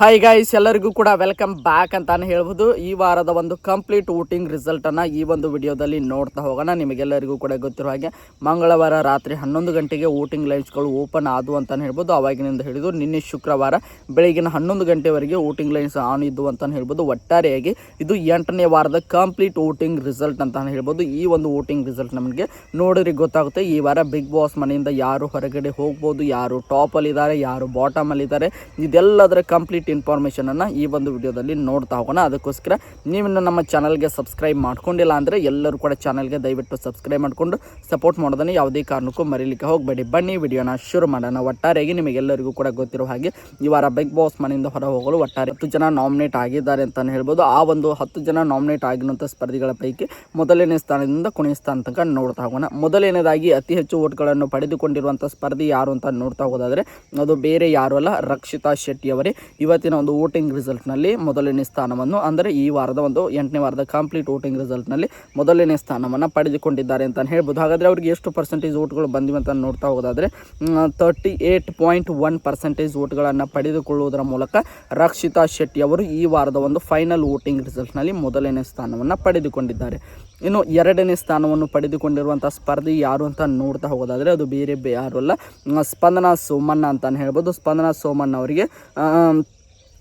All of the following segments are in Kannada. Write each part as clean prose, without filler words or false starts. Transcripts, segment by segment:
ಹಾಯ್ ಗೈಸ್, ಎಲ್ಲರಿಗೂ ಕೂಡ ವೆಲ್ಕಮ್ ಬ್ಯಾಕ್ ಅಂತಾನೆ ಹೇಳ್ಬೋದು. ಈ ವಾರದ ಒಂದು ಕಂಪ್ಲೀಟ್ ವೋಟಿಂಗ್ ರಿಸಲ್ಟನ್ನು ಈ ಒಂದು ವಿಡಿಯೋದಲ್ಲಿ ನೋಡ್ತಾ ಹೋಗೋಣ. ನಿಮಗೆಲ್ಲರಿಗೂ ಕೂಡ ಗೊತ್ತಿರೋ ಹಾಗೆ ಮಂಗಳವಾರ ರಾತ್ರಿ 11 ಗಂಟೆಗೆ ವೋಟಿಂಗ್ ಲೈನ್ಸ್ಗಳು ಓಪನ್ ಆದವು ಅಂತಾನೆ ಹೇಳ್ಬೋದು. ಅವಾಗಿನಿಂದ ಹಿಡಿದು ನಿನ್ನೆ ಶುಕ್ರವಾರ ಬೆಳಗಿನ 11 ಗಂಟೆವರೆಗೆ ವೋಟಿಂಗ್ ಲೈನ್ಸ್ ಆನ್ ಇದ್ದು ಅಂತಾನೆ ಹೇಳ್ಬೋದು. ಒಟ್ಟಾರೆಯಾಗಿ ಇದು 8ನೇ ವಾರದ ಕಂಪ್ಲೀಟ್ ವೋಟಿಂಗ್ ರಿಸಲ್ಟ್ ಅಂತಾನೆ ಹೇಳ್ಬೋದು. ಈ ಒಂದು ವೋಟಿಂಗ್ ರಿಸಲ್ಟ್ ನಮಗೆ ನೋಡಿದ್ರೆ ಗೊತ್ತಾಗುತ್ತೆ ಈ ವಾರ ಬಿಗ್ ಬಾಸ್ ಮನೆಯಿಂದ ಯಾರು ಹೊರಗಡೆ ಹೋಗ್ಬೋದು, ಯಾರು ಟಾಪಲ್ಲಿದ್ದಾರೆ, ಯಾರು ಬಾಟಮಲ್ಲಿದ್ದಾರೆ, ಇದೆಲ್ಲದರ ಕಂಪ್ಲೀಟ್ ಇನ್ಫಾರ್ಮೇಷನ್ ಅನ್ನು ಈ ಒಂದು ವಿಡಿಯೋದಲ್ಲಿ ನೋಡ್ತಾ ಹೋಗೋಣ. ಅದಕ್ಕೋಸ್ಕರ ನೀವಿನ್ನು ನಮ್ಮ ಚಾನಲ್ಗೆ ಸಬ್ಸ್ಕ್ರೈಬ್ ಮಾಡ್ಕೊಂಡಿಲ್ಲ ಅಂದರೆ ಎಲ್ಲರೂ ಕೂಡ ಚಾನಲ್ಗೆ ದಯವಿಟ್ಟು ಸಬ್ಸ್ಕ್ರೈಬ್ ಮಾಡಿಕೊಂಡು ಸಪೋರ್ಟ್ ಮಾಡೋದನ್ನು ಯಾವುದೇ ಕಾರಣಕ್ಕೂ ಮರೀಲಿಕ್ಕೆ ಹೋಗಬೇಡಿ. ಬನ್ನಿ ವಿಡಿಯೋನ ಶುರು ಮಾಡೋಣ. ಒಟ್ಟಾರೆಯಾಗಿ ನಿಮಗೆಲ್ಲರಿಗೂ ಕೂಡ ಗೊತ್ತಿರೋ ಹಾಗೆ ಈ ವಾರ ಬಿಗ್ ಬಾಸ್ ಮನೆಯಿಂದ ಹೊರ ಹೋಗಲು ಒಟ್ಟಾರೆ 10 ಜನ ನಾಮಿನೇಟ್ ಆಗಿದ್ದಾರೆ ಅಂತಲೇ ಹೇಳ್ಬೋದು. ಆ ಒಂದು 10 ಜನ ನಾಮಿನೇಟ್ ಆಗಿರುವಂಥ ಸ್ಪರ್ಧಿಗಳ ಪೈಕಿ ಮೊದಲನೇ ಸ್ಥಾನದಿಂದ ಕೊನೆಯ ಸ್ಥಾನ ತನಕ ನೋಡ್ತಾ ಹೋಗೋಣ. ಮೊದಲನೇದಾಗಿ ಅತಿ ಹೆಚ್ಚು ಓಟ್ಗಳನ್ನು ಪಡೆದುಕೊಂಡಿರುವಂಥ ಸ್ಪರ್ಧಿ ಯಾರು ಅಂತ ನೋಡ್ತಾ ಹೋದಾದರೆ ಅದು ಬೇರೆ ಯಾರು ಅಲ್ಲ, ರಕ್ಷಿತಾ ಶೆಟ್ಟಿ ಅವರೇ ಇವತ್ತಿನ ಒಂದು ವೋಟಿಂಗ್ ರಿಸಲ್ಟ್ನಲ್ಲಿ ಮೊದಲನೇ ಸ್ಥಾನವನ್ನು, ಅಂದರೆ ಈ ವಾರದ ಒಂದು 8ನೇ ವಾರದ ಕಂಪ್ಲೀಟ್ ವೋಟಿಂಗ್ ರಿಸಲ್ಟ್ನಲ್ಲಿ ಮೊದಲನೇ ಸ್ಥಾನವನ್ನು ಪಡೆದುಕೊಂಡಿದ್ದಾರೆ ಅಂತ ಹೇಳ್ಬೋದು. ಹಾಗಾದರೆ ಅವರಿಗೆ ಎಷ್ಟು ಪರ್ಸೆಂಟೇಜ್ ವೋಟ್ಗಳು ಬಂದಿವೆ ಅಂತ ನೋಡ್ತಾ ಹೋಗೋದಾದರೆ 38.1% ವೋಟ್ಗಳನ್ನು ಪಡೆದುಕೊಳ್ಳುವುದರ ಮೂಲಕ ರಕ್ಷಿತಾ ಶೆಟ್ಟಿ ಅವರು ಈ ವಾರದ ಒಂದು ಫೈನಲ್ ವೋಟಿಂಗ್ ರಿಸಲ್ಟ್ನಲ್ಲಿ ಮೊದಲನೇ ಸ್ಥಾನವನ್ನು ಪಡೆದುಕೊಂಡಿದ್ದಾರೆ. ಇನ್ನು ಎರಡನೇ ಸ್ಥಾನವನ್ನು ಪಡೆದುಕೊಂಡಿರುವಂಥ ಸ್ಪರ್ಧಿ ಯಾರು ಅಂತ ನೋಡ್ತಾ ಹೋಗೋದಾದರೆ ಅದು ಬೇರೆ ಯಾರು ಅಲ್ಲ, ಸ್ಪಂದನಾ ಸೋಮಣ್ಣ ಅಂತಲೇ ಹೇಳ್ಬೋದು. ಸ್ಪಂದನಾ ಸೋಮಣ್ಣ ಅವರಿಗೆ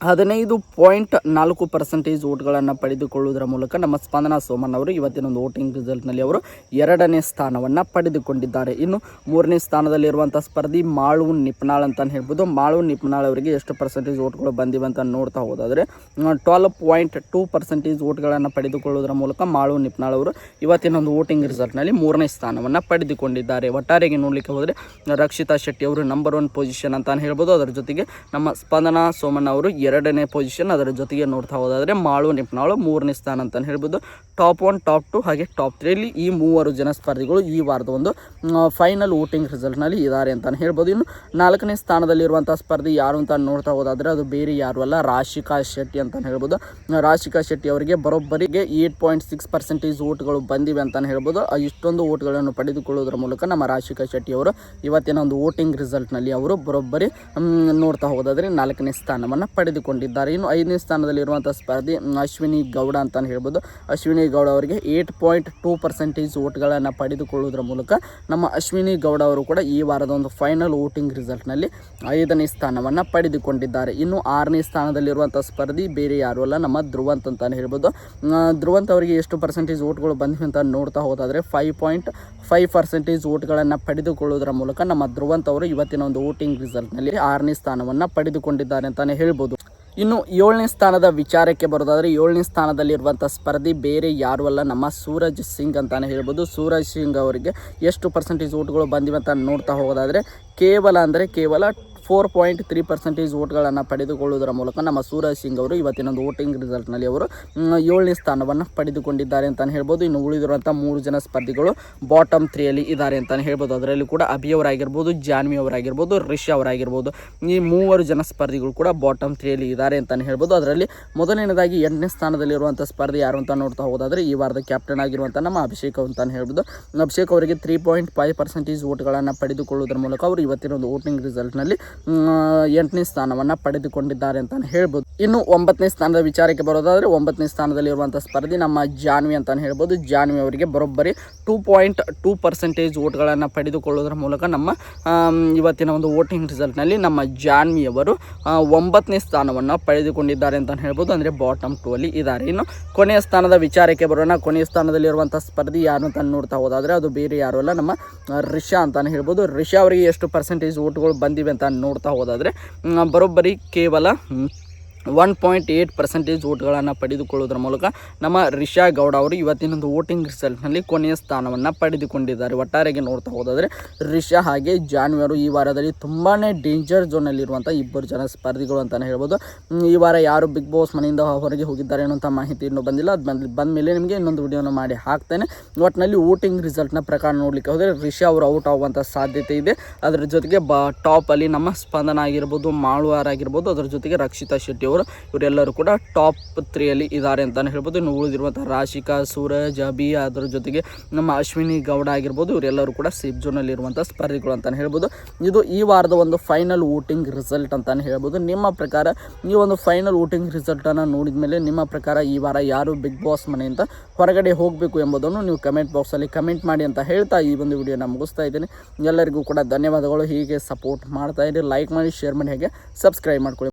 15.4% ವೋಟ್ಗಳನ್ನು ಪಡೆದುಕೊಳ್ಳುವುದರ ಮೂಲಕ ನಮ್ಮ ಸ್ಪಂದನಾ ಸೋಮಣ್ಣ ಅವರು ಇವತ್ತಿನ ಒಂದು ವೋಟಿಂಗ್ ರಿಸಲ್ಟ್ನಲ್ಲಿ ಅವರು ಎರಡನೇ ಸ್ಥಾನವನ್ನು ಪಡೆದುಕೊಂಡಿದ್ದಾರೆ. ಇನ್ನು ಮೂರನೇ ಸ್ಥಾನದಲ್ಲಿರುವಂಥ ಸ್ಪರ್ಧಿ ಮಾಳು ನಿಪ್ನಾಳ್ ಅಂತಲೇ ಹೇಳ್ಬೋದು. ಮಾಳು ನಿಪ್ನಾಳ್ ಅವರಿಗೆ ಎಷ್ಟು ಪರ್ಸೆಂಟೇಜ್ ವೋಟ್ಗಳು ಬಂದಿವೆ ಅಂತ ನೋಡ್ತಾ ಹೋದಾದರೆ 12.2% ವೋಟ್ಗಳನ್ನು ಪಡೆದುಕೊಳ್ಳುವುದರ ಮೂಲಕ ಮಾಳು ನಿಪ್ನಾಳ್ ಅವರು ಇವತ್ತಿನ ಒಂದು ವೋಟಿಂಗ್ ರಿಸಲ್ಟ್ನಲ್ಲಿ ಮೂರನೇ ಸ್ಥಾನವನ್ನು ಪಡೆದುಕೊಂಡಿದ್ದಾರೆ. ಒಟ್ಟಾರೆಗೆ ನೋಡಲಿಕ್ಕೆ ಹೋದರೆ ರಕ್ಷಿತಾ ಶೆಟ್ಟಿ ಅವರು ನಂಬರ್ 1 ಪೊಸಿಷನ್ ಅಂತಲೇ ಹೇಳ್ಬೋದು. ಅದರ ಜೊತೆಗೆ ನಮ್ಮ ಸ್ಪಂದನಾ ಸೋಮಣ್ಣ ಅವರು ಎರಡನೇ ಪೊಸಿಷನ್, ಅದರ ಜೊತೆಗೆ ನೋಡ್ತಾ ಹೋದಾದರೆ ಮಾಳು ನಿಪ್ನಾಳು ಮೂರನೇ ಸ್ಥಾನ ಅಂತಲೇ ಹೇಳ್ಬೋದು. ಟಾಪ್ 1, ಟಾಪ್ 2 ಹಾಗೆ ಟಾಪ್ 3 ಈ ಮೂವರು ಜನ ಸ್ಪರ್ಧಿಗಳು ಈ ವಾರದ ಒಂದು ಫೈನಲ್ ವೋಟಿಂಗ್ ರಿಸಲ್ಟ್ನಲ್ಲಿ ಇದ್ದಾರೆ ಅಂತಲೇ ಹೇಳ್ಬೋದು. ಇನ್ನು 4ನೇ ಸ್ಥಾನದಲ್ಲಿರುವಂಥ ಸ್ಪರ್ಧಿ ಯಾರು ಅಂತ ನೋಡ್ತಾ ಹೋದಾದರೆ ಅದು ಬೇರೆ ಯಾರು ಅಲ್ಲ, ರಾಶಿಕಾ ಶೆಟ್ಟಿ ಅಂತಲೇ ಹೇಳ್ಬೋದು. ರಾಶಿಕಾ ಶೆಟ್ಟಿ ಅವರಿಗೆ ಬರೋಬ್ಬರಿಗೆ 8.6% ವೋಟ್ಗಳು ಬಂದಿವೆ ಅಂತಲೇ ಹೇಳ್ಬೋದು. ಇಷ್ಟೊಂದು ವೋಟ್ಗಳನ್ನು ಪಡೆದುಕೊಳ್ಳುವುದರ ಮೂಲಕ ನಮ್ಮ ರಾಶಿಕಾ ಶೆಟ್ಟಿ ಅವರು ಇವತ್ತಿನ ಒಂದು ವೋಟಿಂಗ್ ರಿಸಲ್ಟ್ನಲ್ಲಿ ಅವರು ಬರೋಬ್ಬರಿ ನೋಡ್ತಾ ಹೋದಾದರೆ 4ನೇ ಸ್ಥಾನವನ್ನು ಪಡೆದುಕೊಂಡಿದ್ದಾರೆ. ಇನ್ನು 5ನೇ ಸ್ಥಾನದಲ್ಲಿರುವಂಥ ಸ್ಪರ್ಧಿ ಅಶ್ವಿನಿ ಗೌಡ ಅಂತಲೇ ಹೇಳ್ಬೋದು. ಅಶ್ವಿನಿ ಗೌಡ ಅವರಿಗೆ 8.2% ವೋಟ್ಗಳನ್ನು ಪಡೆದುಕೊಳ್ಳುವುದರ ಮೂಲಕ ನಮ್ಮ ಅಶ್ವಿನಿ ಗೌಡ ಅವರು ಕೂಡ ಈ ವಾರದ ಒಂದು ಫೈನಲ್ ವೋಟಿಂಗ್ ರಿಸಲ್ಟ್ನಲ್ಲಿ 5ನೇ ಸ್ಥಾನವನ್ನು ಪಡೆದುಕೊಂಡಿದ್ದಾರೆ. ಇನ್ನು 6ನೇ ಸ್ಥಾನದಲ್ಲಿರುವಂಥ ಸ್ಪರ್ಧಿ ಬೇರೆ ಯಾರು ಅಲ್ಲ, ನಮ್ಮ ಧ್ರುವಂತ್ ಅಂತಲೇ ಹೇಳ್ಬೋದು. ಧ್ರುವಂತ್ ಅವರಿಗೆ ಎಷ್ಟು ಪರ್ಸೆಂಟೇಜ್ ವೋಟ್ಗಳು ಬಂದಿವೆ ಅಂತ ನೋಡ್ತಾ ಹೋದಾದರೆ 5.5% ವೋಟ್ಗಳನ್ನು ಪಡೆದುಕೊಳ್ಳುವುದರ ಮೂಲಕ ನಮ್ಮ ಧ್ರುವಂತ್ ಅವರು ಇವತ್ತಿನ ಒಂದು ವೋಟಿಂಗ್ ರಿಸಲ್ಟ್ನಲ್ಲಿ 6ನೇ ಸ್ಥಾನವನ್ನು ಪಡೆದುಕೊಂಡಿದ್ದಾರೆ ಅಂತಲೇ ಹೇಳ್ಬೋದು. ಇನ್ನು 7ನೇ ಸ್ಥಾನದ ವಿಚಾರಕ್ಕೆ ಬರೋದಾದರೆ 7ನೇ ಸ್ಥಾನದಲ್ಲಿರುವಂಥ ಸ್ಪರ್ಧಿ ಬೇರೆ ಯಾರು ಅಲ್ಲ, ನಮ್ಮ ಸೂರಜ್ ಸಿಂಗ್ ಅಂತಲೇ ಹೇಳ್ಬೋದು. ಸೂರಜ್ ಸಿಂಗ್ ಅವರಿಗೆ ಎಷ್ಟು ಪರ್ಸೆಂಟೇಜ್ ವೋಟ್ಗಳು ಬಂದಿವೆ ಅಂತ ನೋಡ್ತಾ ಹೋಗೋದಾದರೆ ಕೇವಲ 4.3% ವೋಟ್ಗಳನ್ನು ಪಡೆದುಕೊಳ್ಳುವುದರ ಮೂಲಕ ನಮ್ಮ ಸೂರಜ್ ಸಿಂಗ್ ಅವರು ಇವತ್ತಿನ ಒಂದು ವೋಟಿಂಗ್ ರಿಸಲ್ಟ್ನಲ್ಲಿ ಅವರು 7ನೇ ಸ್ಥಾನವನ್ನು ಪಡೆದುಕೊಂಡಿದ್ದಾರೆ ಅಂತಲೇ ಹೇಳ್ಬೋದು. ಇನ್ನು ಉಳಿದಿರುವಂಥ 3 ಜನ ಸ್ಪರ್ಧಿಗಳು ಬಾಟಮ್ 3 ಇದ್ದಾರೆ ಅಂತಲೇ ಹೇಳ್ಬೋದು. ಅದರಲ್ಲಿ ಕೂಡ ಅಭಿ ಅವರಾಗಿರ್ಬೋದು, ಜಾನ್ವಿ ಅವರಾಗಿರ್ಬೋದು, ರಿಷಾ ಅವರಾಗಿರ್ಬೋದು, ಈ 3 ಜನ ಸ್ಪರ್ಧಿಗಳು ಕೂಡ ಬಾಟಮ್ 3 ಇದ್ದಾರೆ ಅಂತಲೇ ಹೇಳ್ಬೋದು. ಅದರಲ್ಲಿ ಮೊದಲನೇದಾಗಿ 8ನೇ ಸ್ಥಾನದಲ್ಲಿರುವಂಥ ಸ್ಪರ್ಧಿ ಯಾರು ಅಂತ ನೋಡ್ತಾ ಹೋದಾದರೆ ಈ ವಾರದ ಕ್ಯಾಪ್ಟನ್ ಆಗಿರುವಂಥ ನಮ್ಮ ಅಭಿಷೇಕ್ ಅಂತಲೇ ಹೇಳ್ಬೋದು. ಅಭಿಷೇಕ್ ಅವರಿಗೆ 3.5% ವೋಟ್ಗಳನ್ನು ಪಡೆದುಕೊಳ್ಳುವುದರ ಮೂಲಕ ಅವರು ಇವತ್ತಿನ ಒಂದು ವೋಟಿಂಗ್ ರಿಸಲ್ಟ್ನಲ್ಲಿ 8ನೇ ಸ್ಥಾನವನ್ನು ಪಡೆದುಕೊಂಡಿದ್ದಾರೆ ಅಂತಲೇ ಹೇಳ್ಬೋದು. ಇನ್ನು 9ನೇ ಸ್ಥಾನದ ವಿಚಾರಕ್ಕೆ ಬರೋದಾದರೆ 9ನೇ ಸ್ಥಾನದಲ್ಲಿರುವಂಥ ಸ್ಪರ್ಧಿ ನಮ್ಮ ಜಾನ್ವಿ ಅಂತಲೇ ಹೇಳ್ಬೋದು. ಜಾನ್ವಿ ಅವರಿಗೆ ಬರೋಬ್ಬರಿ 2.2% ವೋಟ್ಗಳನ್ನು ಪಡೆದುಕೊಳ್ಳುವುದರ ಮೂಲಕ ನಮ್ಮ ಇವತ್ತಿನ ಒಂದು ವೋಟಿಂಗ್ ರಿಸಲ್ಟ್ನಲ್ಲಿ ನಮ್ಮ ಜಾನ್ವಿ ಅವರು 9ನೇ ಸ್ಥಾನವನ್ನು ಪಡೆದುಕೊಂಡಿದ್ದಾರೆ ಅಂತಲೇ ಹೇಳ್ಬೋದು. ಅಂದರೆ ಬಾಟಮ್ 2 ಇದ್ದಾರೆ. ಇನ್ನು ಕೊನೆಯ ಸ್ಥಾನದ ವಿಚಾರಕ್ಕೆ ಬರೋಣ. ಕೊನೆಯ ಸ್ಥಾನದಲ್ಲಿರುವಂಥ ಸ್ಪರ್ಧಿ ಯಾರು ಅಂತ ನೋಡ್ತಾ ಹೋದಾದರೆ ಅದು ಬೇರೆ ಯಾರು ಅಲ್ಲ, ನಮ್ಮ ರಿಷಾ ಅಂತಲೇ ಹೇಳ್ಬೋದು. ರಿಷಾ ಅವರಿಗೆ ಎಷ್ಟು ಪರ್ಸೆಂಟೇಜ್ ವೋಟ್ಗಳು ಬಂದಿವೆ ಅಂತ ನೋಡ್ತಾ ಹೋದಾದರೆ ಬರೋಬ್ಬರಿ ಕೇವಲ 1.8% ವೋಟ್ಗಳನ್ನು ಪಡೆದುಕೊಳ್ಳುವುದರ ಮೂಲಕ ನಮ್ಮ ರಿಷಾ ಗೌಡ ಅವರು ಇವತ್ತಿನೊಂದು ವೋಟಿಂಗ್ ರಿಸಲ್ಟ್ನಲ್ಲಿ ಕೊನೆಯ ಸ್ಥಾನವನ್ನು ಪಡೆದುಕೊಂಡಿದ್ದಾರೆ. ಒಟ್ಟಾರೆಗೆ ನೋಡ್ತಾ ಹೋದಾದರೆ ರಿಷಾ ಹಾಗೆ ಜಾನ್ವಿ ಅವರು ಈ ವಾರದಲ್ಲಿ ತುಂಬಾ ಡೇಂಜರ್ ಝೋನಲ್ಲಿರುವಂಥ 2 ಜನ ಸ್ಪರ್ಧಿಗಳು ಅಂತಲೇ ಹೇಳ್ಬೋದು. ಈ ವಾರ ಯಾರು ಬಿಗ್ ಬಾಸ್ ಮನೆಯಿಂದ ಹೊರಗೆ ಹೋಗಿದ್ದಾರೆ ಅನ್ನೋಂಥ ಮಾಹಿತಿ ಇನ್ನೂ ಬಂದಿಲ್ಲ. ಅದು ಬಂದ ಮೇಲೆ ನಿಮಗೆ ಇನ್ನೊಂದು ವಿಡಿಯೋನ ಮಾಡಿ ಹಾಕ್ತೇನೆ. ಒಟ್ಟಿನಲ್ಲಿ ವೋಟಿಂಗ್ ರಿಸಲ್ಟ್ನ ಪ್ರಕಾರ ನೋಡಲಿಕ್ಕೆ ಹೋದರೆ ರಿಷಾ ಅವರು ಔಟ್ ಆಗುವಂಥ ಸಾಧ್ಯತೆ ಇದೆ. ಅದರ ಜೊತೆಗೆ ಟಾಪಲ್ಲಿ ನಮ್ಮ ಸ್ಪಂದನ ಆಗಿರ್ಬೋದು, ಮಾಳುವಾರ್ ಆಗಿರ್ಬೋದು, ಅದರ ಜೊತೆಗೆ ರಕ್ಷಿತಾ ಶೆಟ್ಟಿ ಅವರು ಅವರು ಇವರೆಲ್ಲರೂ ಕೂಡ ಟಾಪ್ 3 ಇದ್ದಾರೆ ಅಂತಲೇ ಹೇಳ್ಬೋದು. ಇನ್ನು ಉಳಿದಿರುವಂಥ ರಾಶಿಕಾ, ಸೂರಜ್, ಅಭಿ, ಅದರ ಜೊತೆಗೆ ನಮ್ಮ ಅಶ್ವಿನಿ ಗೌಡ ಆಗಿರ್ಬೋದು, ಇವರೆಲ್ಲರೂ ಕೂಡ ಸೇಫ್ ಝೋನಲ್ಲಿರುವಂಥ ಸ್ಪರ್ಧಿಗಳು ಅಂತಲೇ ಹೇಳ್ಬೋದು. ಇದು ಈ ವಾರದ ಒಂದು ಫೈನಲ್ ವೋಟಿಂಗ್ ರಿಸಲ್ಟ್ ಅಂತಲೇ ಹೇಳ್ಬೋದು. ನಿಮ್ಮ ಪ್ರಕಾರ ಈ ಒಂದು ಫೈನಲ್ ವೋಟಿಂಗ್ ರಿಸಲ್ಟನ್ನು ನೋಡಿದ ಮೇಲೆ ನಿಮ್ಮ ಪ್ರಕಾರ ಈ ವಾರ ಯಾರು ಬಿಗ್ ಬಾಸ್ ಮನೆಯಿಂದ ಹೊರಗಡೆ ಹೋಗಬೇಕು ಎಂಬುದನ್ನು ನೀವು ಕಮೆಂಟ್ ಬಾಕ್ಸಲ್ಲಿ ಕಮೆಂಟ್ ಮಾಡಿ ಅಂತ ಹೇಳ್ತಾ ಈ ಒಂದು ವಿಡಿಯೋನ ಮುಗಿಸ್ತಾ ಇದ್ದೀನಿ. ಎಲ್ಲರಿಗೂ ಕೂಡ ಧನ್ಯವಾದಗಳು. ಹೀಗೆ ಸಪೋರ್ಟ್ ಮಾಡ್ತಾ ಇರಿ, ಲೈಕ್ ಮಾಡಿ, ಶೇರ್ ಮಾಡಿ, ಹಾಗೆ ಸಬ್ಸ್ಕ್ರೈಬ್ ಮಾಡ್ಕೊಳ್ಳಿ.